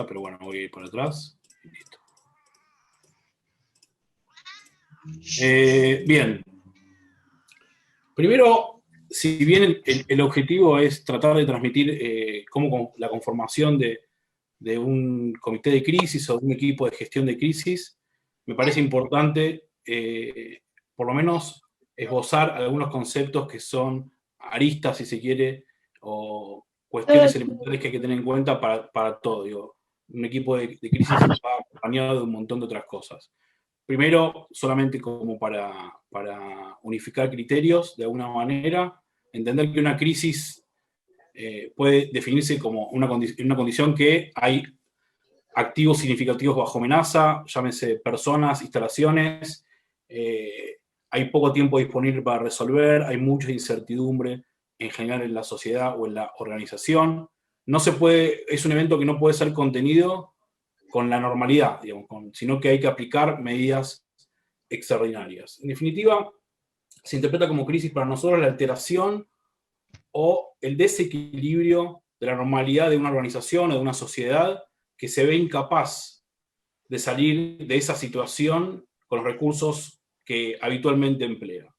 pero bueno, voy a ir por atrás. Listo. Bien. Primero, si bien el objetivo es tratar de transmitir cómo la conformación de un comité de crisis o de un equipo de gestión de crisis, me parece importante, por lo menos, esbozar algunos conceptos que son aristas, si se quiere, o cuestiones elementales que hay que tener en cuenta para todo. Digo, un equipo de crisis va acompañado de un montón de otras cosas. Primero, solamente como para unificar criterios de alguna manera, entender que una crisis puede definirse como una condición que hay activos significativos bajo amenaza, llámese personas, instalaciones, hay poco tiempo disponible para resolver, hay mucha incertidumbre en general en la sociedad o en la organización. No se puede, es un evento que no puede ser contenido con la normalidad, digamos, sino que hay que aplicar medidas extraordinarias. En definitiva, se interpreta como crisis para nosotros la alteración o el desequilibrio de la normalidad de una organización o de una sociedad que se ve incapaz de salir de esa situación con los recursos que habitualmente emplea.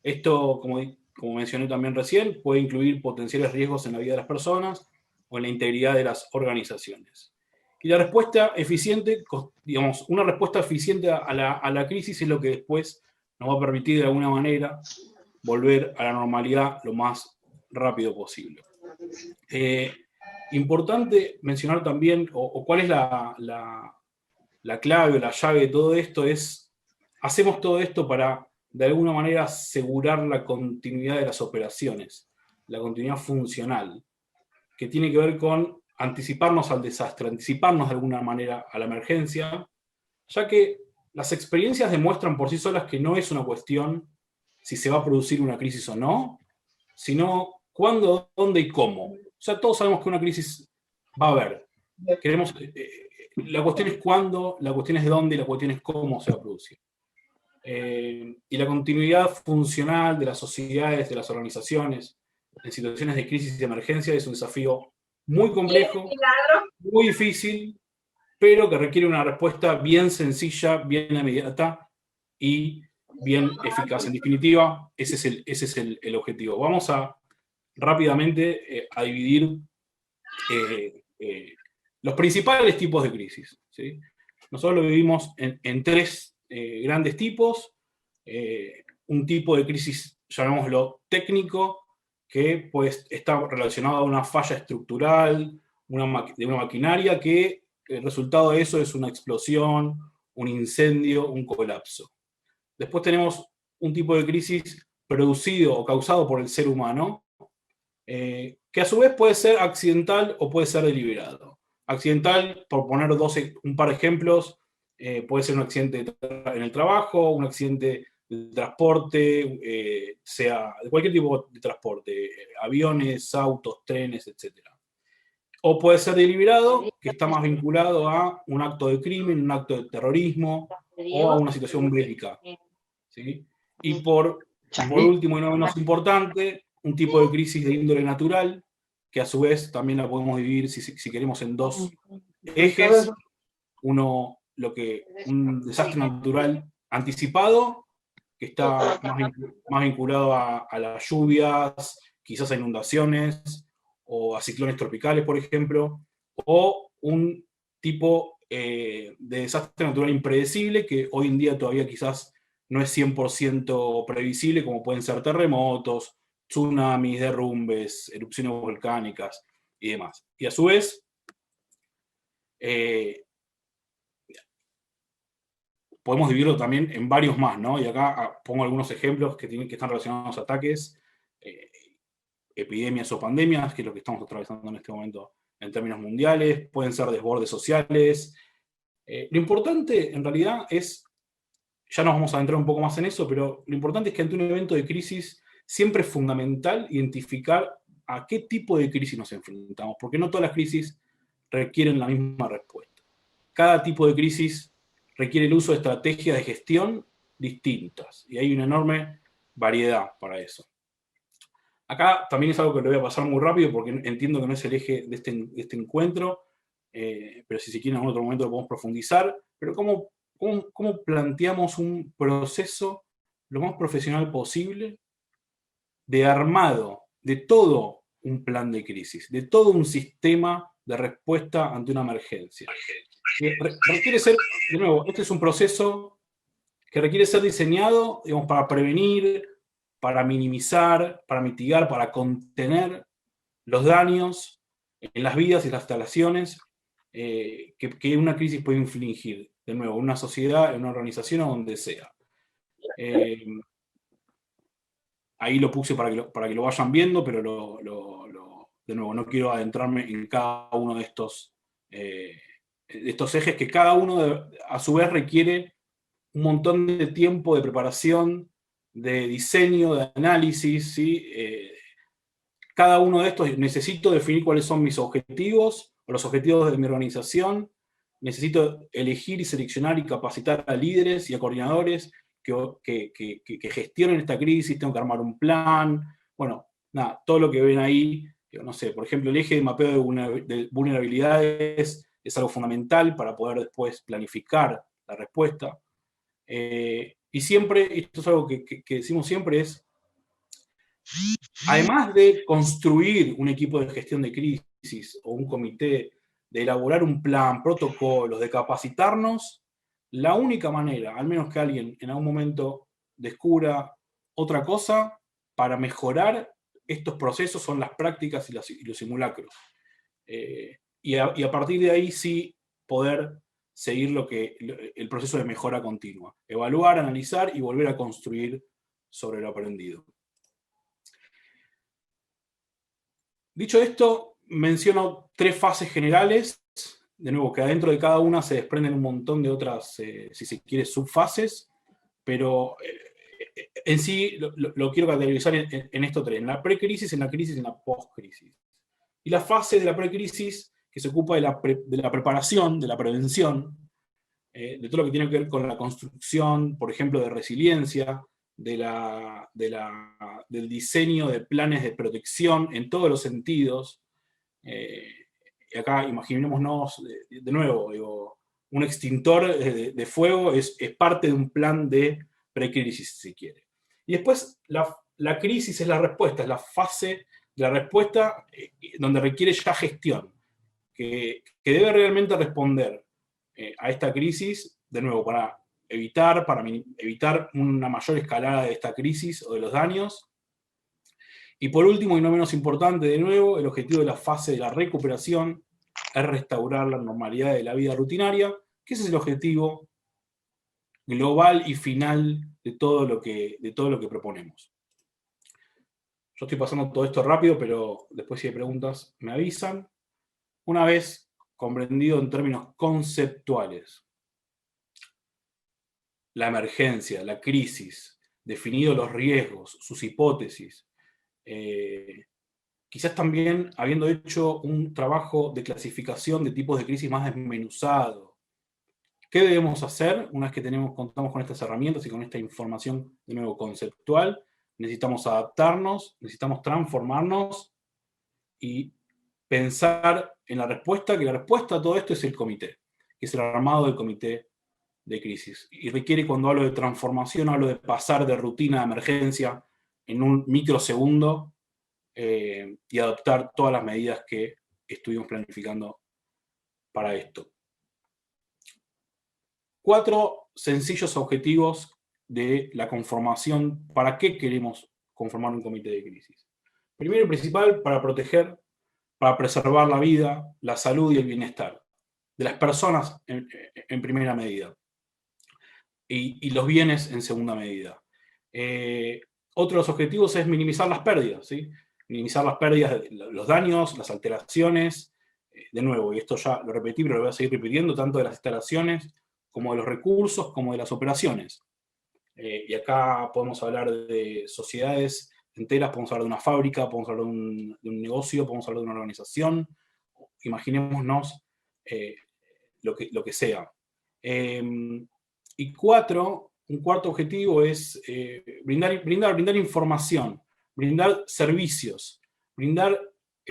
Esto, como mencioné también recién, puede incluir potenciales riesgos en la vida de las personas o en la integridad de las organizaciones. Y la respuesta eficiente, digamos, una respuesta eficiente a la crisis es lo que después nos va a permitir de alguna manera volver a la normalidad lo más rápido posible. Importante mencionar también, o cuál es la clave o la llave de todo esto, es, hacemos todo esto para, de alguna manera, asegurar la continuidad de las operaciones, la continuidad funcional, que tiene que ver con anticiparnos al desastre, anticiparnos de alguna manera a la emergencia, ya que las experiencias demuestran por sí solas que no es una cuestión si se va a producir una crisis o no, sino cuándo, dónde y cómo. O sea, todos sabemos que una crisis va a haber. La cuestión es cuándo, la cuestión es dónde y la cuestión es cómo se va a producir. Y la continuidad funcional de las sociedades, de las organizaciones, en situaciones de crisis y de emergencia es un desafío muy complejo, muy difícil, pero que requiere una respuesta bien sencilla, bien inmediata y bien eficaz. En definitiva, ese es el objetivo. Vamos a rápidamente a dividir los principales tipos de crisis, ¿sí? Nosotros lo dividimos en tres grandes tipos. Un tipo de crisis, llamémoslo técnico, que pues, está relacionado a una falla estructural de una maquinaria que el resultado de eso es una explosión, un incendio, un colapso. Después tenemos un tipo de crisis producido o causado por el ser humano, que a su vez puede ser accidental o puede ser deliberado. Accidental, por poner un par de ejemplos, puede ser un accidente en el trabajo, un accidente de transporte, sea de cualquier tipo de transporte, aviones, autos, trenes, etc. O puede ser deliberado, que está más vinculado a un acto de crimen, un acto de terrorismo o a una situación bélica, ¿sí? Y por último y no menos importante, un tipo de crisis de índole natural, que a su vez también la podemos dividir, si queremos, en dos ejes. Uno, un desastre natural anticipado, que está más vinculado a las lluvias, quizás a inundaciones, o a ciclones tropicales, por ejemplo, o un tipo de desastre natural impredecible, que hoy en día todavía quizás no es 100% previsible, como pueden ser terremotos, tsunamis, derrumbes, erupciones volcánicas y demás. Y a su vez, podemos dividirlo también en varios más, ¿no? Y acá pongo algunos ejemplos que están relacionados a ataques, epidemias o pandemias, que es lo que estamos atravesando en este momento en términos mundiales, pueden ser desbordes sociales. Lo importante, en realidad, es, ya nos vamos a adentrar un poco más en eso, pero lo importante es que ante un evento de crisis siempre es fundamental identificar a qué tipo de crisis nos enfrentamos, porque no todas las crisis requieren la misma respuesta. Cada tipo de crisis requiere el uso de estrategias de gestión distintas, y hay una enorme variedad para eso. Acá también es algo que le voy a pasar muy rápido porque entiendo que no es el eje de este encuentro, pero si se quiere en algún otro momento lo podemos profundizar, pero cómo planteamos un proceso lo más profesional posible de armado de todo un plan de crisis, de todo un sistema de respuesta ante una emergencia. Requiere ser, de nuevo, este es un proceso que requiere ser diseñado, digamos, para prevenir, para minimizar, para mitigar, para contener los daños en las vidas y las instalaciones que una crisis puede infligir, de nuevo, en una sociedad, en una organización o donde sea. Ahí lo puse para que lo vayan viendo, pero de nuevo, no quiero adentrarme en cada uno de estos ejes, que cada uno a su vez requiere un montón de tiempo de preparación, de diseño, de análisis, ¿sí? Cada uno de estos necesito definir cuáles son mis objetivos, o los objetivos de mi organización, necesito elegir y seleccionar y capacitar a líderes y a coordinadores que gestionen esta crisis, tengo que armar un plan, bueno, nada, todo lo que ven ahí, no sé, por ejemplo, el eje de mapeo de vulnerabilidades es algo fundamental para poder después planificar la respuesta. Y siempre, esto es algo que decimos siempre, es, además de construir un equipo de gestión de crisis o un comité, de elaborar un plan, protocolos, de capacitarnos, la única manera, al menos que alguien en algún momento descubra otra cosa, para mejorar estos procesos son las prácticas y los simulacros. Y a partir de ahí sí poder seguir el proceso de mejora continua. Evaluar, analizar y volver a construir sobre lo aprendido. Dicho esto, menciono 3 fases generales, de nuevo, que adentro de cada una se desprenden un montón de otras, si se quiere, subfases, pero en sí lo quiero categorizar en estos 3, en la precrisis, en la crisis y en la postcrisis. Y la fase de la precrisis, que se ocupa de la preparación, de la prevención, de todo lo que tiene que ver con la construcción, por ejemplo, de resiliencia, del diseño de planes de protección en todos los sentidos. Y acá imaginémonos, de nuevo, digo, un extintor de fuego es parte de un plan de precrisis, si se quiere. Y después la crisis es la respuesta, es la fase de la respuesta donde requiere ya gestión, que debe realmente responder a esta crisis, de nuevo, para evitar una mayor escalada de esta crisis o de los daños. Y por último, y no menos importante, de nuevo, el objetivo de la fase de la recuperación es restaurar la normalidad de la vida rutinaria, que ese es el objetivo global y final de todo lo que proponemos. Yo estoy pasando todo esto rápido, pero después si hay preguntas me avisan. Una vez comprendido en términos conceptuales la emergencia, la crisis, definido los riesgos, sus hipótesis, quizás también habiendo hecho un trabajo de clasificación de tipos de crisis más desmenuzado. ¿Qué debemos hacer una vez que contamos con estas herramientas y con esta información de nuevo conceptual? Necesitamos adaptarnos, necesitamos transformarnos y pensar en la respuesta, que la respuesta a todo esto es el comité, que es el armado del comité de crisis. Y requiere, cuando hablo de transformación, hablo de pasar de rutina a emergencia en un microsegundo y adoptar todas las medidas que estuvimos planificando para esto. 4 sencillos objetivos de la conformación. ¿Para qué queremos conformar un comité de crisis? Primero y principal, para proteger, para preservar la vida, la salud y el bienestar de las personas en primera medida y los bienes en segunda medida. Otro de los objetivos es minimizar las pérdidas, ¿sí? Minimizar las pérdidas, los daños, las alteraciones, de nuevo, y esto ya lo repetí, pero lo voy a seguir repitiendo, tanto de las instalaciones como de los recursos, como de las operaciones. Y acá podemos hablar de sociedades enteras, podemos hablar de una fábrica, podemos hablar de un negocio, podemos hablar de una organización, imaginémonos lo que sea. Y un cuarto objetivo es brindar información, brindar servicios, brindar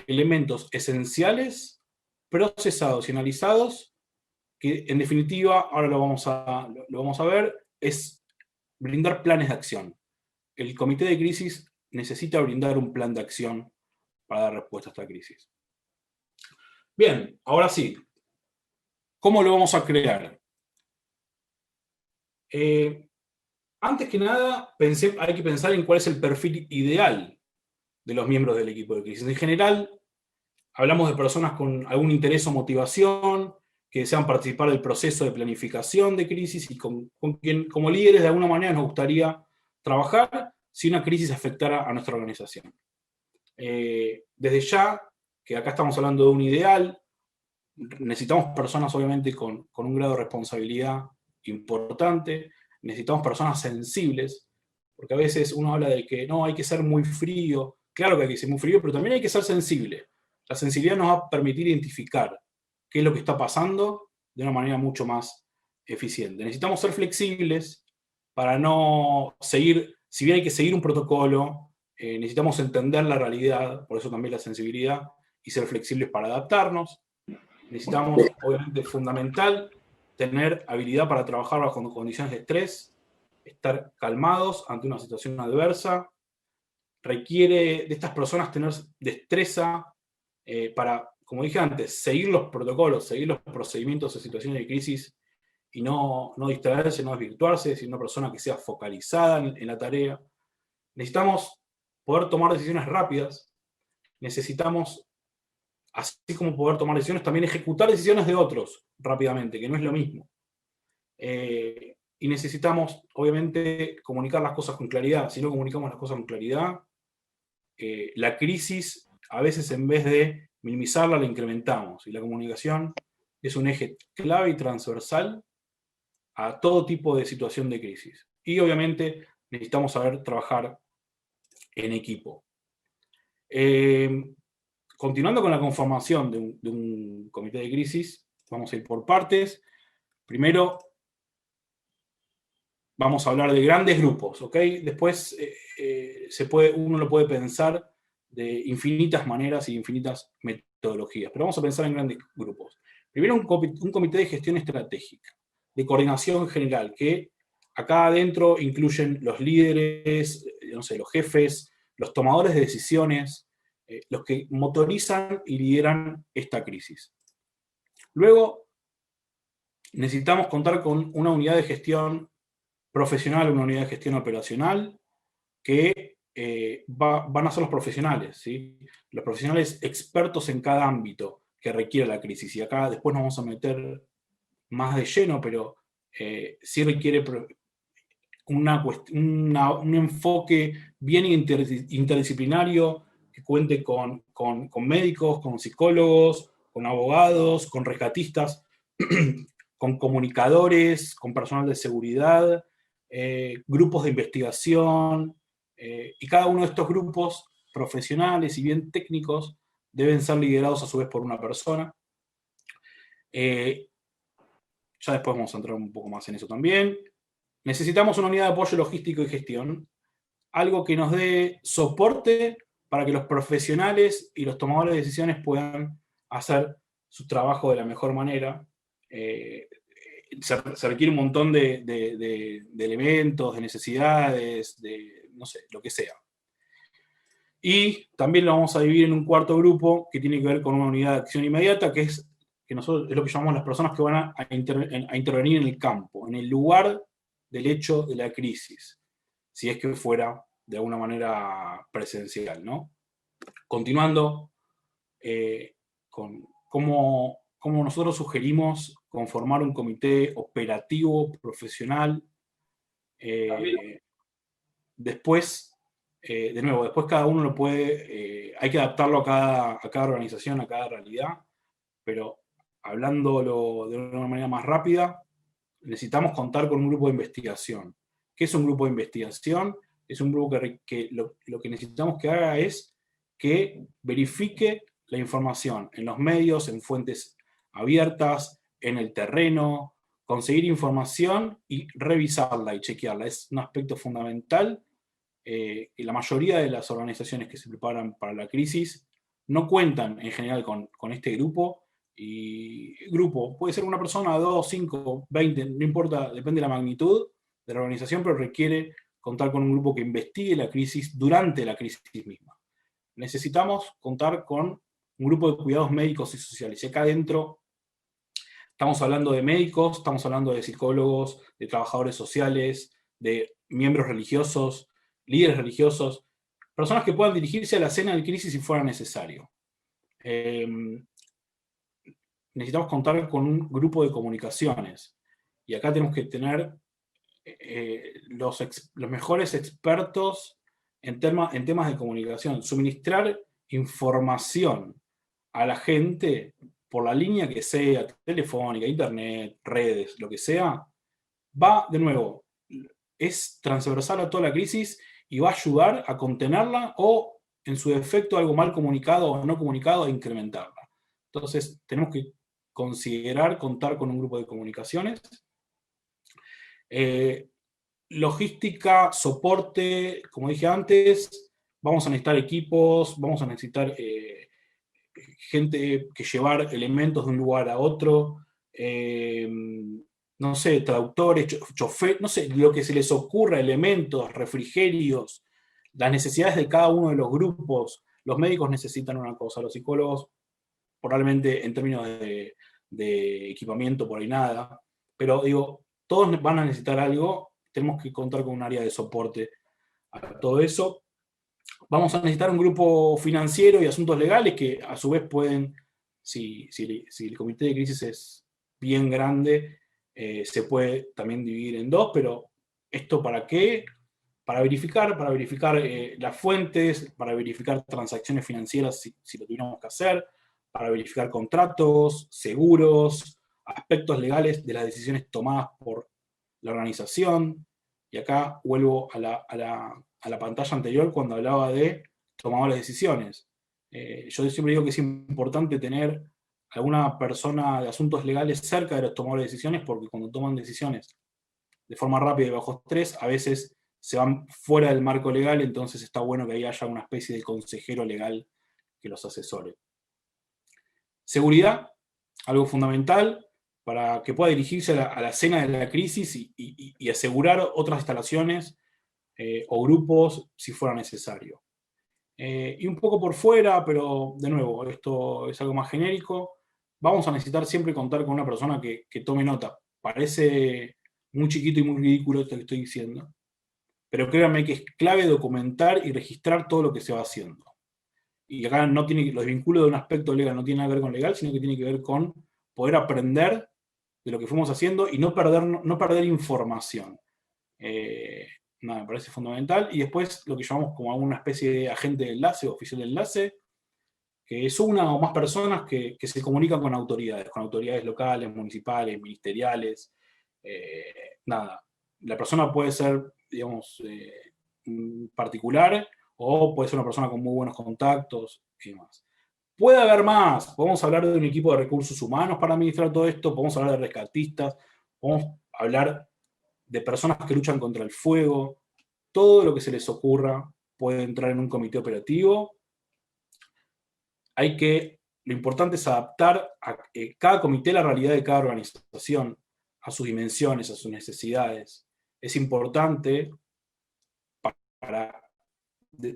elementos esenciales procesados y analizados, que en definitiva, ahora lo vamos a ver, es brindar planes de acción. El comité de crisis necesita brindar un plan de acción para dar respuesta a esta crisis. Bien, ahora sí, ¿cómo lo vamos a crear? Antes que nada, hay que pensar en cuál es el perfil ideal de los miembros del equipo de crisis. En general, hablamos de personas con algún interés o motivación, que desean participar del proceso de planificación de crisis y con quien, como líderes, de alguna manera nos gustaría trabajar si una crisis afectara a nuestra organización. Desde ya, que acá estamos hablando de un ideal, necesitamos personas obviamente con un grado de responsabilidad importante, necesitamos personas sensibles, porque a veces uno habla de que no, hay que ser muy frío, claro que hay que ser muy frío, pero también hay que ser sensible. La sensibilidad nos va a permitir identificar qué es lo que está pasando de una manera mucho más eficiente. Necesitamos ser flexibles para no seguir, si bien hay que seguir un protocolo, necesitamos entender la realidad, por eso también la sensibilidad, y ser flexibles para adaptarnos. Necesitamos, obviamente, fundamental, tener habilidad para trabajar bajo condiciones de estrés, estar calmados ante una situación adversa. Requiere de estas personas tener destreza para, como dije antes, seguir los protocolos, seguir los procedimientos en situaciones de crisis y no distraerse, no desvirtuarse, sino una persona que sea focalizada en la tarea. Necesitamos poder tomar decisiones rápidas. Necesitamos, así como poder tomar decisiones, también ejecutar decisiones de otros rápidamente, que no es lo mismo. Y necesitamos, obviamente, comunicar las cosas con claridad. Si no comunicamos las cosas con claridad, la crisis, a veces en vez de minimizarla, la incrementamos. Y la comunicación es un eje clave y transversal a todo tipo de situación de crisis. Y obviamente necesitamos saber trabajar en equipo. Continuando con la conformación de un comité de crisis, vamos a ir por partes. Primero, vamos a hablar de grandes grupos, ¿ok? Después uno lo puede pensar de infinitas maneras y infinitas metodologías, pero vamos a pensar en grandes grupos. Primero, un comité de gestión estratégica, de coordinación general, que acá adentro incluyen los líderes, no sé, los jefes, los tomadores de decisiones, los que motorizan y lideran esta crisis. Luego, necesitamos contar con una unidad de gestión profesional, una unidad de gestión operacional, que van a ser los profesionales, ¿sí? Los profesionales expertos en cada ámbito que requiere la crisis. Y acá después nos vamos a meter más de lleno, pero sí requiere un enfoque bien interdisciplinario, que cuente con médicos, con psicólogos, con abogados, con rescatistas, con comunicadores, con personal de seguridad, grupos de investigación, y cada uno de estos grupos profesionales y bien técnicos deben ser liderados a su vez por una persona. Ya después vamos a entrar un poco más en eso también. Necesitamos una unidad de apoyo logístico y gestión, algo que nos dé soporte para que los profesionales y los tomadores de decisiones puedan hacer su trabajo de la mejor manera. Se requiere un montón de elementos, de necesidades, de no sé, lo que sea. Y también lo vamos a dividir en un cuarto grupo que tiene que ver con una unidad de acción inmediata, que nosotros es lo que llamamos las personas que van a intervenir en el campo, en el lugar del hecho de la crisis, si es que fuera de alguna manera presencial, ¿no? Continuando con cómo nosotros sugerimos conformar un comité operativo profesional. Después, de nuevo, después cada uno lo puede, hay que adaptarlo a cada organización, a cada realidad, pero hablándolo de una manera más rápida, necesitamos contar con un grupo de investigación. ¿Qué es un grupo de investigación? Es un grupo que lo que necesitamos que haga es que verifique la información en los medios, en fuentes abiertas, en el terreno, conseguir información y revisarla y chequearla. Es un aspecto fundamental. Y la mayoría de las organizaciones que se preparan para la crisis no cuentan en general con este grupo, Y grupo, puede ser una persona, 2, 5, 20, no importa, depende de la magnitud de la organización, pero requiere contar con un grupo que investigue la crisis durante la crisis misma. Necesitamos contar con un grupo de cuidados médicos y sociales. Y acá adentro estamos hablando de médicos, estamos hablando de psicólogos, de trabajadores sociales, de miembros religiosos, líderes religiosos, personas que puedan dirigirse a la escena de crisis si fuera necesario. Necesitamos contar con un grupo de comunicaciones. Y acá tenemos que tener los mejores expertos en temas de comunicación. Suministrar información a la gente por la línea que sea, telefónica, internet, redes, lo que sea, va, de nuevo, es transversal a toda la crisis y va a ayudar a contenerla o, en su defecto, algo mal comunicado o no comunicado, a incrementarla. Entonces, tenemos que considerar contar con un grupo de comunicaciones. Logística, soporte, como dije antes, vamos a necesitar equipos, vamos a necesitar gente que llevar elementos de un lugar a otro, no sé, traductores, chofer, no sé, lo que se les ocurra, elementos, refrigerios, las necesidades de cada uno de los grupos. Los médicos necesitan una cosa, los psicólogos probablemente en términos de equipamiento por ahí nada, pero digo, todos van a necesitar algo, tenemos que contar con un área de soporte a todo eso. Vamos a necesitar un grupo financiero y asuntos legales que a su vez pueden, si el comité de crisis es bien grande, se puede también dividir en dos, pero ¿esto para qué? Para verificar las fuentes, para verificar transacciones financieras si lo tuviéramos que hacer, para verificar contratos, seguros, aspectos legales de las decisiones tomadas por la organización. Y acá vuelvo a la pantalla anterior cuando hablaba de tomadores de decisiones. Yo siempre digo que es importante tener alguna persona de asuntos legales cerca de los tomadores de decisiones, porque cuando toman decisiones de forma rápida y bajo estrés, a veces se van fuera del marco legal, entonces está bueno que ahí haya una especie de consejero legal que los asesore. Seguridad, algo fundamental para que pueda dirigirse a la escena de la crisis y asegurar otras instalaciones o grupos si fuera necesario. Y un poco por fuera, pero de nuevo, esto es algo más genérico, vamos a necesitar siempre contar con una persona que tome nota. Parece muy chiquito y muy ridículo esto que estoy diciendo, pero créanme que es clave documentar y registrar todo lo que se va haciendo. Y acá no tiene, los vínculos de un aspecto legal no tiene nada que ver con legal, sino que tiene que ver con poder aprender de lo que fuimos haciendo y no perder información. Nada, me parece fundamental. Y después lo que llamamos como una especie de agente de enlace, oficial de enlace, que es una o más personas que se comunican con autoridades locales, municipales, ministeriales. Nada, la persona puede ser, digamos, particular o puede ser una persona con muy buenos contactos y demás. Puede haber más, podemos hablar de un equipo de recursos humanos para administrar todo esto, podemos hablar de rescatistas, podemos hablar de personas que luchan contra el fuego, todo lo que se les ocurra puede entrar en un comité operativo. Lo importante es adaptar a cada comité la realidad de cada organización, a sus dimensiones, a sus necesidades. Es importante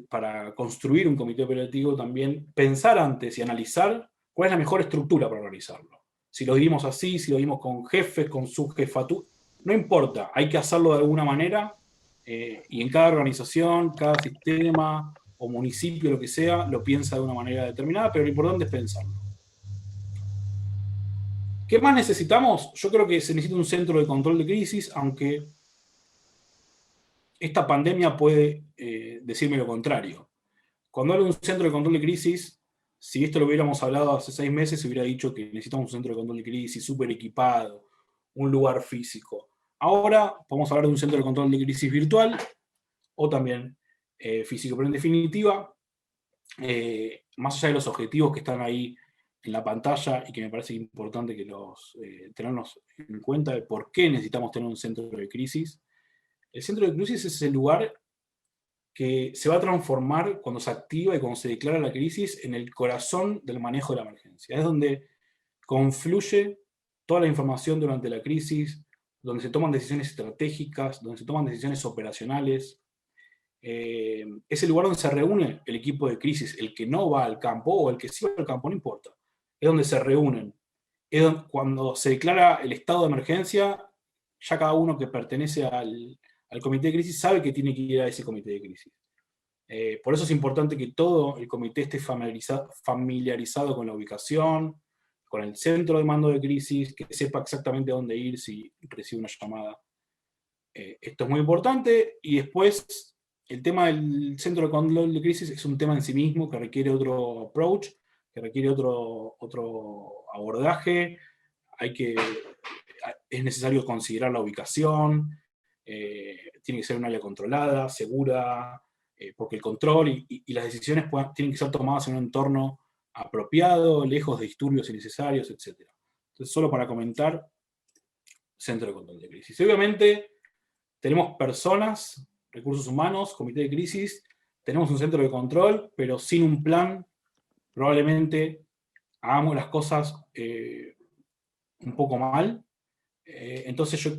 para construir un comité operativo también pensar antes y analizar cuál es la mejor estructura para organizarlo. Si lo dimos así, si lo dimos con jefes, con subjefatura, no importa, hay que hacerlo de alguna manera y en cada organización, cada sistema o municipio, lo que sea, lo piensa de una manera determinada, pero lo importante es pensarlo. ¿Qué más necesitamos? Yo creo que se necesita un centro de control de crisis, aunque esta pandemia puede decirme lo contrario. Cuando hablo de un centro de control de crisis, si esto lo hubiéramos hablado hace 6 meses, se hubiera dicho que necesitamos un centro de control de crisis súper equipado, un lugar físico. Ahora podemos hablar de un centro de control de crisis virtual o también físico, pero en definitiva, más allá de los objetivos que están ahí en la pantalla y que me parece importante que tenernos en cuenta de por qué necesitamos tener un centro de crisis, el centro de crisis es el lugar que se va a transformar cuando se activa y cuando se declara la crisis en el corazón del manejo de la emergencia. Es donde confluye toda la información durante la crisis, donde se toman decisiones estratégicas, donde se toman decisiones operacionales. Es el lugar donde se reúne el equipo de crisis, el que no va al campo o el que sí va al campo, no importa. Es donde se reúnen. Es donde, cuando se declara el estado de emergencia, ya cada uno que pertenece al comité de crisis sabe que tiene que ir a ese comité de crisis. Por eso es importante que todo el comité esté familiarizado con la ubicación, con el centro de mando de crisis, que sepa exactamente a dónde ir si recibe una llamada. Esto es muy importante. Y después, el tema del centro de control de crisis es un tema en sí mismo que requiere otro approach, que requiere otro abordaje. Es necesario considerar la ubicación, tiene que ser un área controlada, segura, porque el control y las decisiones tienen que ser tomadas en un entorno apropiado, lejos de disturbios innecesarios, etc. Entonces, solo para comentar, centro de control de crisis. Y obviamente, tenemos personas, recursos humanos, comité de crisis, tenemos un centro de control, pero sin un plan, probablemente hagamos las cosas un poco mal. Entonces yo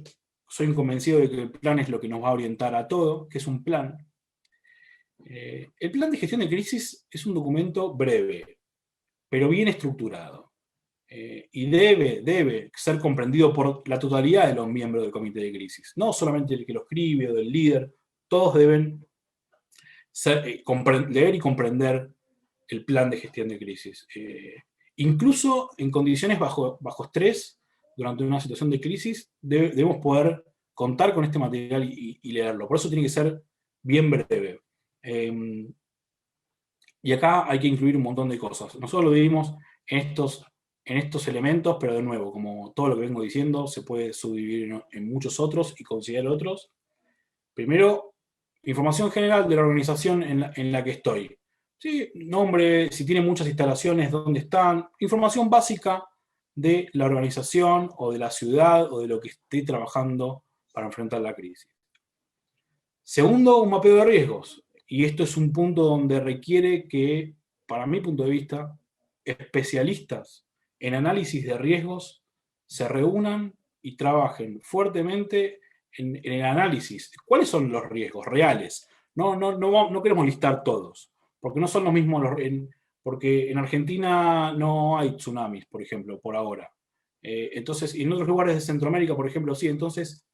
soy convencido de que el plan es lo que nos va a orientar a todo, que es un plan. El plan de gestión de crisis es un documento breve, pero bien estructurado. Y debe ser comprendido por la totalidad de los miembros del comité de crisis, no solamente el que lo escribe o del líder, todos deben leer y comprender el plan de gestión de crisis. Incluso en condiciones bajo estrés, durante una situación de crisis, debemos poder contar con este material y leerlo. Por eso tiene que ser bien breve. Y acá hay que incluir un montón de cosas. Nosotros lo dividimos en estos elementos, pero de nuevo, como todo lo que vengo diciendo, se puede subdividir en muchos otros y considerar otros. Primero, información general de la organización en la que estoy. ¿Sí? Nombre, si tiene muchas instalaciones, dónde están. Información básica de la organización o de la ciudad o de lo que esté trabajando para enfrentar la crisis. Segundo, un mapeo de riesgos. Y esto es un punto donde requiere que, para mi punto de vista, especialistas en análisis de riesgos se reúnan y trabajen fuertemente en el análisis. ¿Cuáles son los riesgos reales? No queremos listar todos, porque no son los mismos, porque en Argentina no hay tsunamis, por ejemplo, por ahora. Entonces, y en otros lugares de Centroamérica, por ejemplo, sí. Entonces,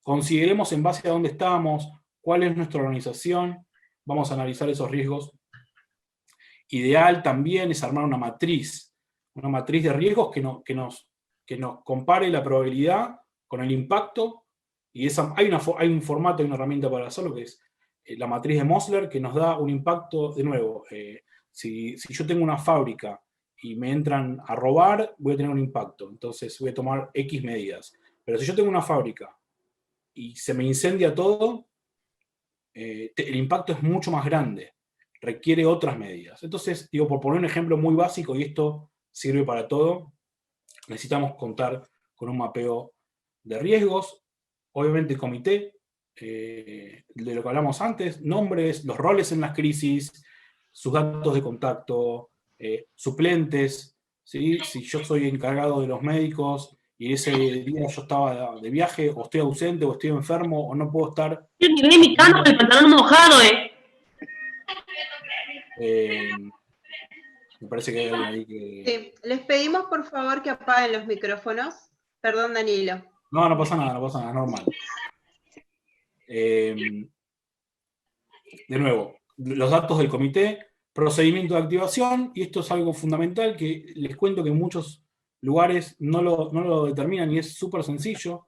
consideremos en base a dónde estamos, cuál es nuestra organización, vamos a analizar esos riesgos. Ideal también es armar una matriz de riesgos que nos compare la probabilidad con el impacto, y hay un formato y una herramienta para hacerlo, que es la matriz de Mosler, que nos da un impacto, de nuevo, si yo tengo una fábrica y me entran a robar, voy a tener un impacto, entonces voy a tomar X medidas. Pero si yo tengo una fábrica y se me incendia todo, el impacto es mucho más grande, requiere otras medidas. Entonces, digo, por poner un ejemplo muy básico, y esto sirve para todo, necesitamos contar con un mapeo de riesgos, obviamente el comité, de lo que hablamos antes, nombres, los roles en las crisis, sus datos de contacto, suplentes, ¿sí? Si yo soy encargado de los médicos y ese día yo estaba de viaje, o estoy ausente, o estoy enfermo, o no puedo estar. Yo miré mi cama con el pantalón mojado, Me parece que hay alguien ahí que... Sí, les pedimos por favor que apaguen los micrófonos. Perdón, Danilo. No pasa nada, normal. De nuevo, los datos del comité, procedimiento de activación, y esto es algo fundamental que les cuento que en muchos lugares no lo determinan y es súper sencillo,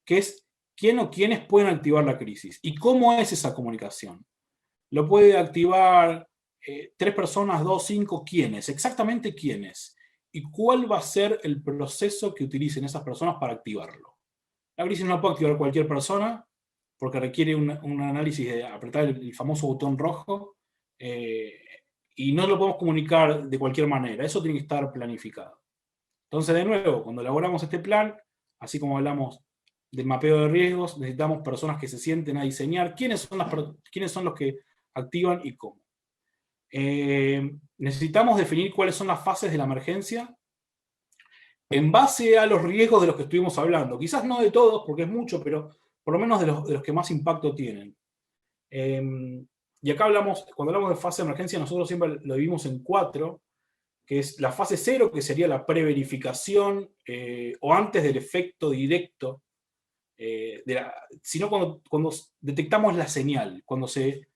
que es quién o quiénes pueden activar la crisis. ¿Y cómo es esa comunicación? Lo puede activar 3 personas, 2, 5, ¿quiénes? Exactamente quiénes. ¿Y cuál va a ser el proceso que utilicen esas personas para activarlo? La crisis no puede activar cualquier persona, porque requiere un análisis de apretar el famoso botón rojo, y no lo podemos comunicar de cualquier manera. Eso tiene que estar planificado. Entonces, de nuevo, cuando elaboramos este plan, así como hablamos del mapeo de riesgos, necesitamos personas que se sienten a diseñar quiénes son los que activan y cómo. Necesitamos definir cuáles son las fases de la emergencia, en base a los riesgos de los que estuvimos hablando. Quizás no de todos, porque es mucho, pero por lo menos de los que más impacto tienen. Y acá cuando hablamos de fase de emergencia, nosotros siempre lo dividimos en 4, que es la fase 0, que sería la preverificación, o antes del efecto directo, sino cuando detectamos la señal, cuando se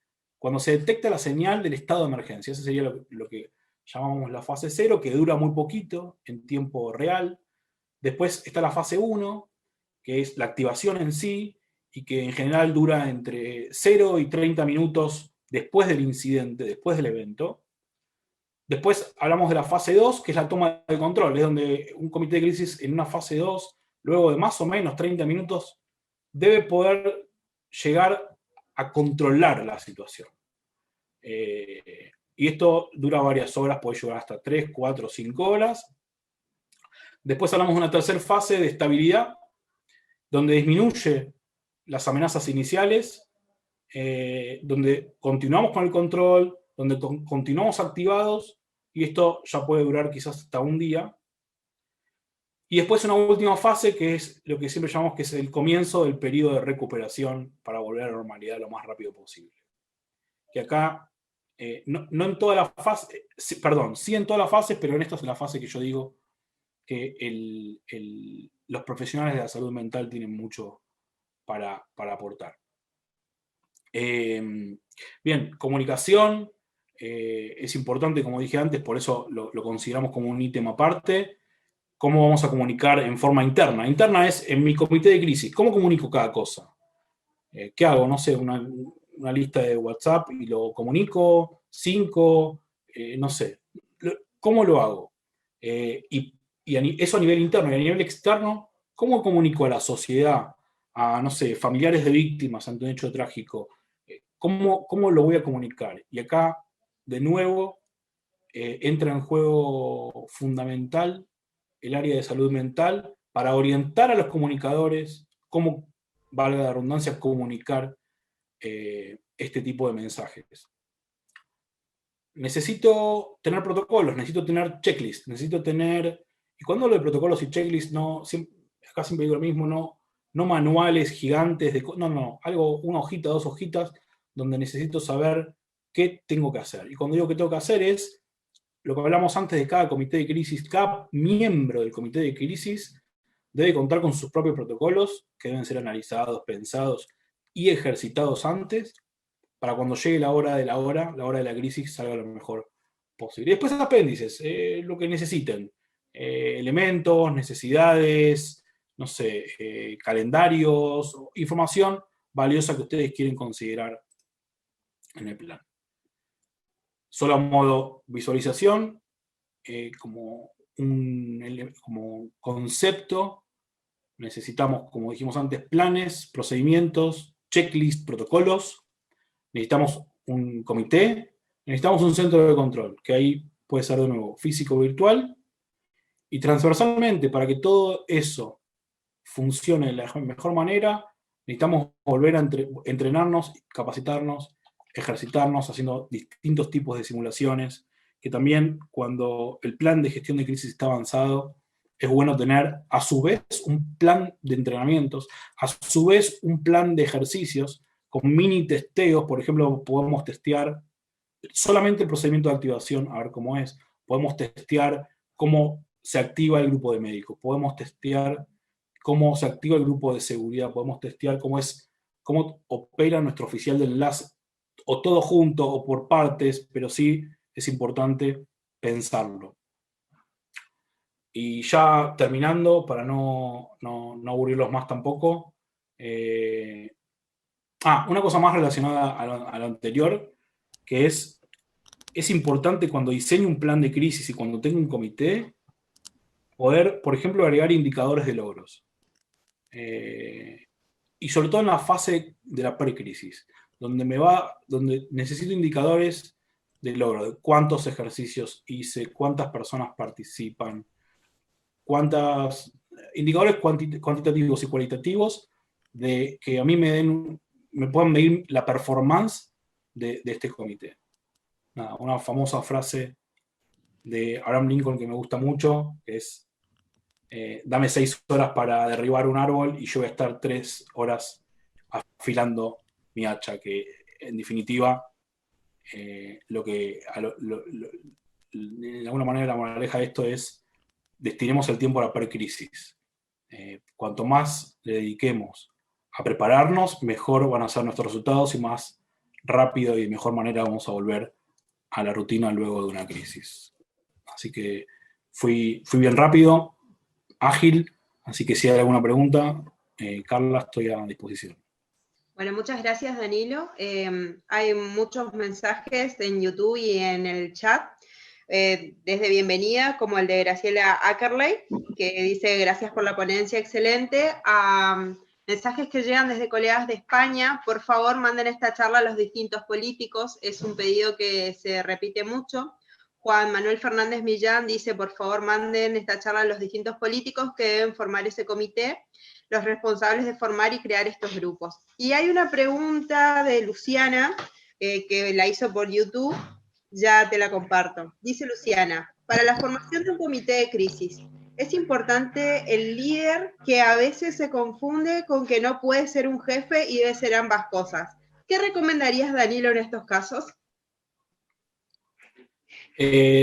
detecta la señal del estado de emergencia. Ese sería lo que llamamos la fase 0, que dura muy poquito, en tiempo real. Después está la fase 1, que es la activación en sí, y que en general dura entre 0 y 30 minutos después del incidente, después del evento. Después hablamos de la fase 2, que es la toma de control, es donde un comité de crisis en una fase 2, luego de más o menos 30 minutos, debe poder llegar a controlar la situación. Y esto dura varias horas, puede llegar hasta 3, 4, 5 horas. Después hablamos de una tercera fase de estabilidad, donde disminuye las amenazas iniciales, donde continuamos con el control, donde continuamos activados, y esto ya puede durar quizás hasta un día. Y después una última fase, que es lo que siempre llamamos que es el comienzo del periodo de recuperación para volver a la normalidad lo más rápido posible. Que acá, no en todas las fases, sí en todas las fases, pero en esta es la fase que yo digo que los profesionales de la salud mental tienen mucho para aportar. Bien, comunicación es importante, como dije antes, por eso lo consideramos como un ítem aparte. ¿Cómo vamos a comunicar en forma interna? Interna es en mi comité de crisis. ¿Cómo comunico cada cosa? ¿Qué hago? No sé, una lista de WhatsApp y lo comunico, 5, no sé. ¿Cómo lo hago? Y eso a nivel interno. Y a nivel externo, ¿cómo comunico a la sociedad, a, no sé, familiares de víctimas ante un hecho trágico? ¿Cómo lo voy a comunicar? Y acá, de nuevo, entra en juego fundamental el área de salud mental para orientar a los comunicadores cómo, valga la redundancia, comunicar este tipo de mensajes. Necesito tener protocolos, necesito tener checklists, necesito tener... Y cuando hablo de protocolos y checklists, acá siempre digo lo mismo, no manuales gigantes, una hojita, 2 hojitas, donde necesito saber qué tengo que hacer. Y cuando digo qué tengo que hacer es lo que hablamos antes de cada comité de crisis. Cada miembro del comité de crisis debe contar con sus propios protocolos, que deben ser analizados, pensados y ejercitados antes, para cuando llegue la hora de la crisis, salga lo mejor posible. Y después apéndices, lo que necesiten. Elementos, necesidades, no sé, calendarios, información valiosa que ustedes quieren considerar en el plan. Solo a modo visualización, como concepto, necesitamos, como dijimos antes, planes, procedimientos, checklists, protocolos. Necesitamos un comité, necesitamos un centro de control, que ahí puede ser de nuevo físico o virtual, y transversalmente, para que todo eso funcione de la mejor manera, necesitamos volver a entrenarnos, capacitarnos, ejercitarnos, haciendo distintos tipos de simulaciones, que también cuando el plan de gestión de crisis está avanzado, es bueno tener a su vez un plan de entrenamientos, a su vez un plan de ejercicios, con mini testeos. Por ejemplo, podemos testear solamente el procedimiento de activación, a ver cómo es. Podemos testear cómo se activa el grupo de médicos. Podemos testear cómo se activa el grupo de seguridad. Podemos testear cómo opera nuestro oficial de enlace, o todo junto o por partes, pero sí es importante pensarlo. Y ya terminando, para no aburrirlos más tampoco, una cosa más relacionada a lo anterior, que es importante cuando diseño un plan de crisis y cuando tengo un comité, poder, por ejemplo, agregar indicadores de logros. Y sobre todo en la fase de la precrisis, donde necesito indicadores de logro, de cuántos ejercicios hice, cuántas personas participan, indicadores cuantitativos y cualitativos de que a mí me puedan medir la performance de este comité. Una famosa frase de Abraham Lincoln que me gusta mucho es: dame 6 horas para derribar un árbol y yo voy a estar 3 horas afilando mi hacha, que en definitiva, de alguna manera la moraleja de esto es, destinemos el tiempo a la precrisis. Cuanto más le dediquemos a prepararnos, mejor van a ser nuestros resultados y más rápido y de mejor manera vamos a volver a la rutina luego de una crisis. Así que fui bien rápido, ágil, así que si hay alguna pregunta, Carla, estoy a disposición. Bueno, muchas gracias, Danilo. Hay muchos mensajes en YouTube y en el chat, desde bienvenida, como el de Graciela Ackerley, que dice gracias por la ponencia, excelente. Mensajes que llegan desde colegas de España, por favor manden esta charla a los distintos políticos, es un pedido que se repite mucho. Juan Manuel Fernández Millán dice, por favor manden esta charla a los distintos políticos que deben formar ese comité, los responsables de formar y crear estos grupos. Y hay una pregunta de Luciana, que la hizo por YouTube, ya te la comparto. Dice Luciana, para la formación de un comité de crisis, es importante el líder, que a veces se confunde con que no puede ser un jefe y debe ser ambas cosas. ¿Qué recomendarías, Danilo, en estos casos?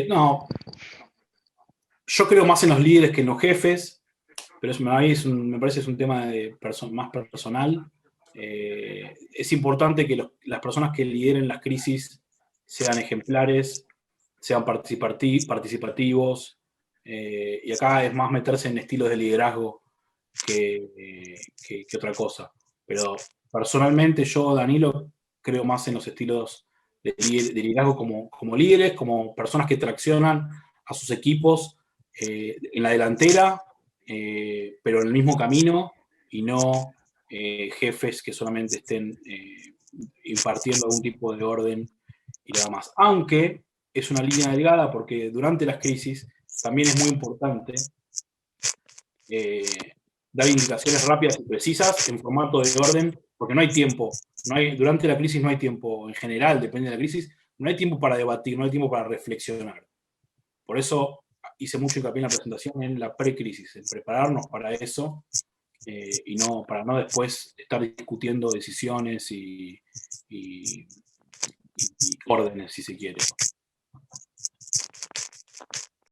No, yo creo más en los líderes que en los jefes, pero me parece que es un tema más personal. Es importante que las personas que lideren las crisis sean ejemplares, sean participativos, y acá es más meterse en estilos de liderazgo que otra cosa. Pero personalmente yo, Danilo, creo más en los estilos de liderazgo como líderes, como personas que traccionan a sus equipos en la delantera, pero en el mismo camino, y no jefes que solamente estén impartiendo algún tipo de orden y nada más. Aunque es una línea delgada, porque durante las crisis también es muy importante dar indicaciones rápidas y precisas en formato de orden, porque no hay tiempo. Durante la crisis no hay tiempo, en general, depende de la crisis, no hay tiempo para debatir, no hay tiempo para reflexionar. Por eso hice mucho hincapié en la presentación en la precrisis, en prepararnos para eso, y para no después estar discutiendo decisiones y órdenes, si se quiere.